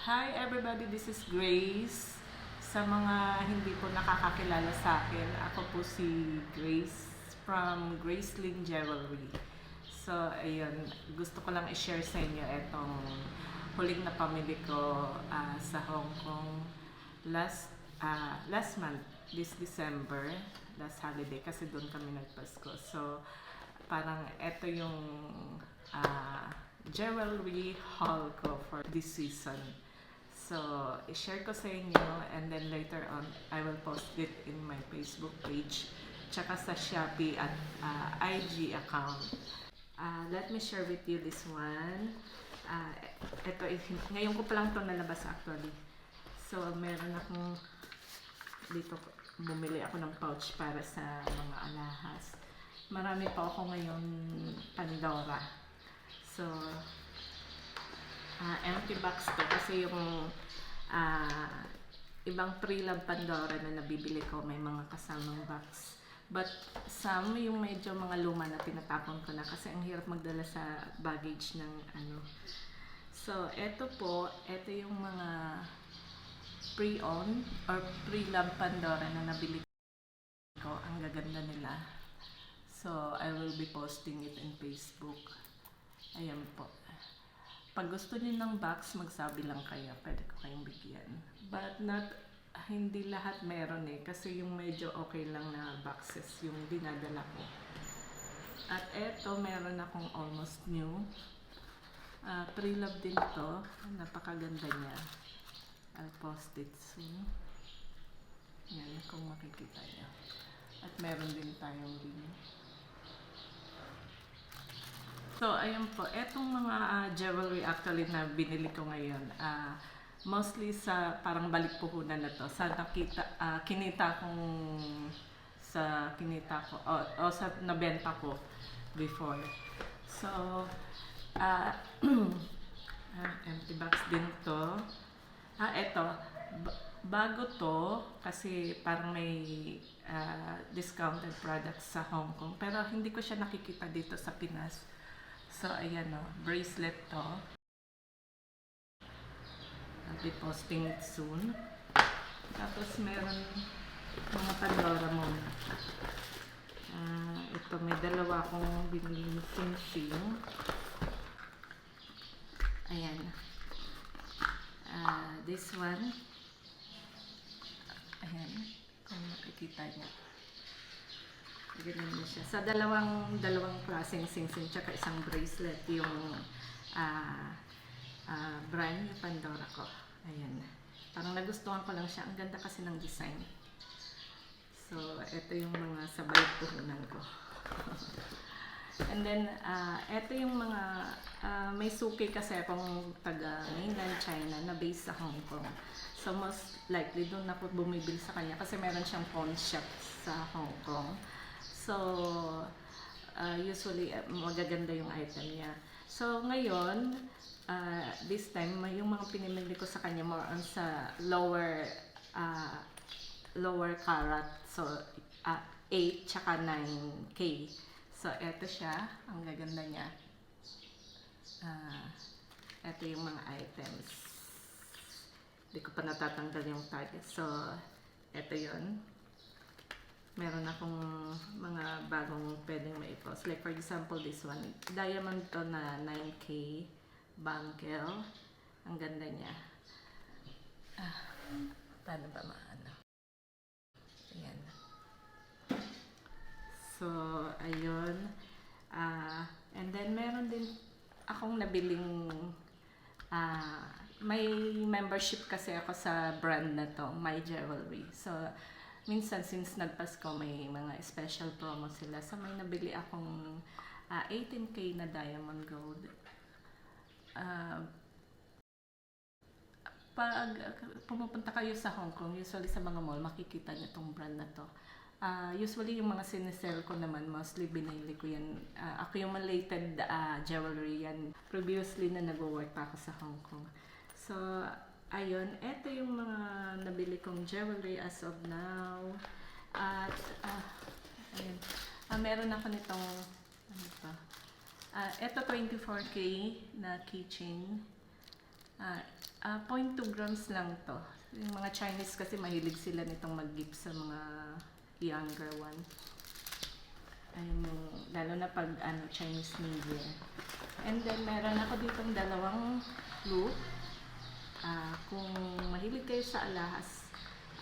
Hi everybody, this is Grace. Sa mga hindi po nakakakilala sa akin, ako po si Grace from Graceling Jewelry. So, ayun, gusto ko lang i-share sa inyo itong huling na pamili ko sa Hong Kong last month, this December, last holiday, kasi doon kami nagpasko. So, parang ito yung jewelry haul ko for this season. So, i-share ko sa inyo and then later on, I will post it in my Facebook page tsaka sa Shopee at IG account. Let me share with you this one. Ito, ngayon ko pa lang ito nalabas actually. So, meron akong dito, bumili ako ng pouch para sa mga alahas. Marami pa ako ngayon Pandora. So, empty box to kasi yung ibang pre-love Pandora na nabibili ko may mga kasamang box. But some, yung medyo mga luma na tinatapon ko na kasi ang hirap magdala sa baggage ng ano. So, eto po, eto yung mga pre-owned or pre-love Pandora na nabili ko. Ang gaganda nila. So, I will be posting it in Facebook. Ayan po. Pag gusto niyo ng box, magsabi lang kayo. Pwede ko kayong bigyan. But hindi lahat meron eh. Kasi yung medyo okay lang na boxes yung dinadala ko. At eto, meron akong almost new. Pre-love din to. Napakaganda niya. I'll post it soon. Yan, kung makikita niyo. At meron din tayong ring. So, ayun po. Etong mga jewelry actually na binili ko ngayon, mostly sa parang balik-puhunan na to. Sa kinita ko, o sa nabenta ko before. So, empty box din to. Eto, bago to, kasi parang may discounted products sa Hong Kong. Pero hindi ko siya nakikita dito sa Pinas. So, ayan o, bracelet to. I'll be posting it soon. Tapos, meron mga Pandora muna. Ito, may dalawa akong binili sing-sing. Ayan. This one. Ayan, kung makikita niya. Ganun mo siya. Sa dalawang klaseng sing-sing tsaka isang bracelet yung brand yung Pandora ko. Ayan. Parang nagustuhan ko lang siya. Ang ganda kasi ng design. So, ito yung mga sabay puhunan ko. And then, ito yung mga may suki kasi akong taga mainland China na based sa Hong Kong. So, most likely doon ako bumibili sa kanya kasi meron siyang pawn shop sa Hong Kong. So, usually, magaganda yung item niya. So, ngayon, this time, yung mga pinimili ko sa kanya more on sa lower carat. So, 8 tsaka 9K. So, eto siya. Ang gaganda niya. Eto yung mga items. Hindi ko pa natatanggal yung tag. So, eto yun. Meron akong mga bagong pwedeng maipost. Like for example, this one. Diamond to na 9K bangle. Ang ganda niya. Paano ba maano? Ayan. So, ayun. And then, meron din akong nabiling may membership kasi ako sa brand na to, My Jewelry. So, minsan since nagpasko may mga special promo sila. So, may nabili akong 18K na diamond gold. Pag pumupunta kayo sa Hong Kong, usually sa mga mall, makikita niyo itong brand na to. Usually yung mga sinesell ko naman, mostly binili ko yan. Ako yung malated jewelry yan. Previously na nag-work pa ako sa Hong Kong. So, ayun, eto yung mga nabili kong jewelry as of now. At, ayun, meron ako nitong, ano pa, eto 24K na keychain. .2 grams lang to. Yung mga Chinese kasi mahilig sila nitong mag-gift sa mga younger one. Ayun, lalo na pag Chinese New Year. And then meron ako ditong dalawang loop. Kung mahilig kayo sa alahas,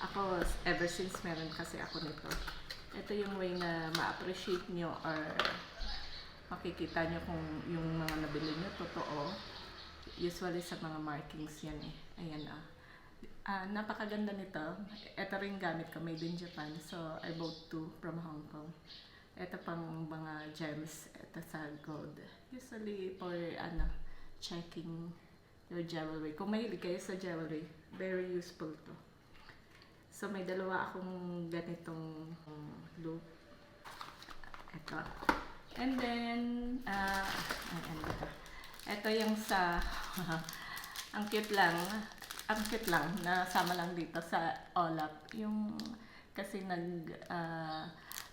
ako ever since meron kasi ako nito. Ito yung way na ma-appreciate nyo or makikita nyo kung yung mga nabili nyo totoo. Usually sa mga markings yan eh. Ayan napakaganda nito. Ito rin gamit ko, made in Japan. So I bought two from Hong Kong. Ito pang mga gems. Ito sa gold. Usually for checking your jewelry. Kung mahilig kayo sa jewelry, very useful to. So may dalawa akong ganitong loop. Ito. And then, ito yung sa, ang cute lang, nasama lang dito sa Olap. Yung, kasi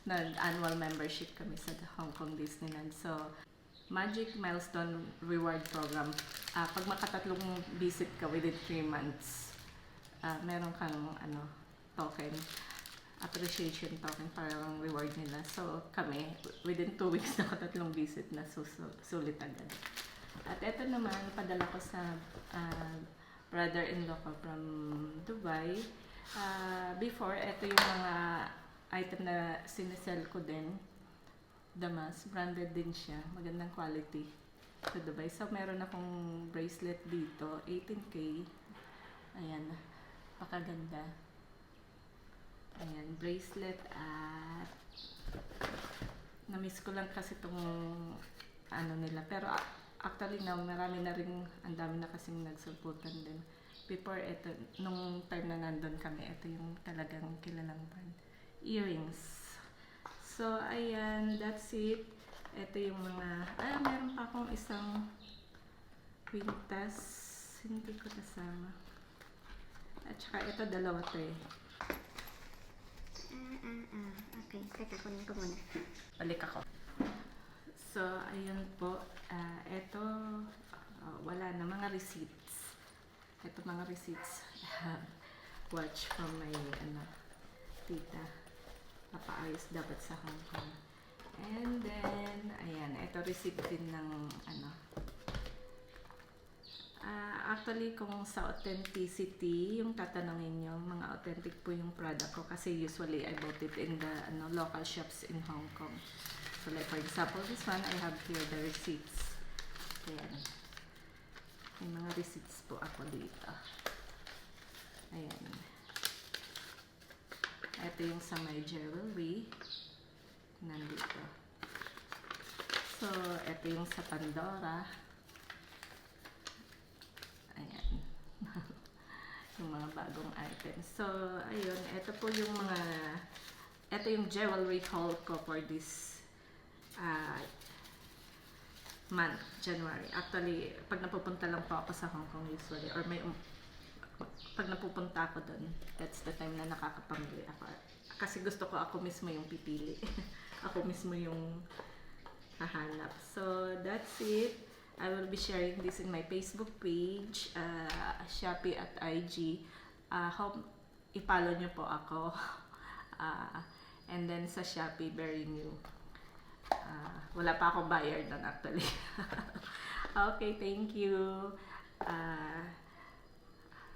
nag-annual membership kami sa Hong Kong Disneyland. So, Magic Milestone Reward Program. Pag makatatlong visit ka within 3 months, meron kang token, appreciation token, parang reward nila. So kami, within 2 weeks nakatatlong visit na, sulit agad. At eto naman, padala ko sa brother-in-law ko from Dubai. Before, eto yung mga item na sinesell ko din. Damas, branded din siya, magandang quality sa Dubai. So meron akong bracelet dito, 18K. Ayan, pakaganda. Ayan, bracelet at na-miss ko lang kasi itong nila. Pero actually now, marami na rin, ang dami na kasing nagsulputan din. Before, ito, nung time na nandun kami, ito yung talagang kilalang brand. Earrings. So, ayan, that's it. Ito yung mga, meron pa akong isang quintas. Hindi ko nasama. At saka ito, dalawa to eh. Okay, teka, kunin ko muna. Balik ako. So, ayun po. Ito, wala na. Mga receipts. Ito mga receipts. Watch from my, tita. Papaayos dapat sa Hong Kong. And then, ayan. Ito receipt din ng, actually, kung sa authenticity, yung tatanungin nyo, mga authentic po yung product ko kasi usually I bought it in the local shops in Hong Kong. So like for example, this one, I have here the receipts. Ayan. May mga receipts po ako dito. Ayan. Ito yung sa my jewelry. Nandito. So, ito yung sa Pandora. Ayan. Yung mga bagong items. So, ayun. Ito po yung mga, ito yung jewelry haul ko for this month, January. Actually, pag napupunta lang po ako sa Hong Kong usually, or pag napupunta ako doon, that's the time na nakakapamili ako. Kasi gusto ko ako mismo yung pipili. Ako mismo yung hahanap. So, that's it. I will be sharing this in my Facebook page, Shopee at IG. Hope i-follow nyo po ako. And then sa Shopee, very new. Wala pa akong buyer doon actually. Okay, thank you.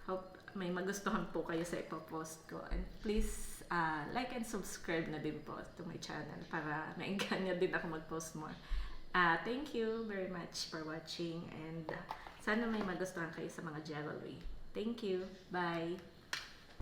Hope may magustuhan po kayo sa ipopost ko. And please, like and subscribe na din po to my channel para maengganyo din ako mag-post more. Thank you very much for watching and sana may magustuhan kayo sa mga jewelry. Thank you. Bye!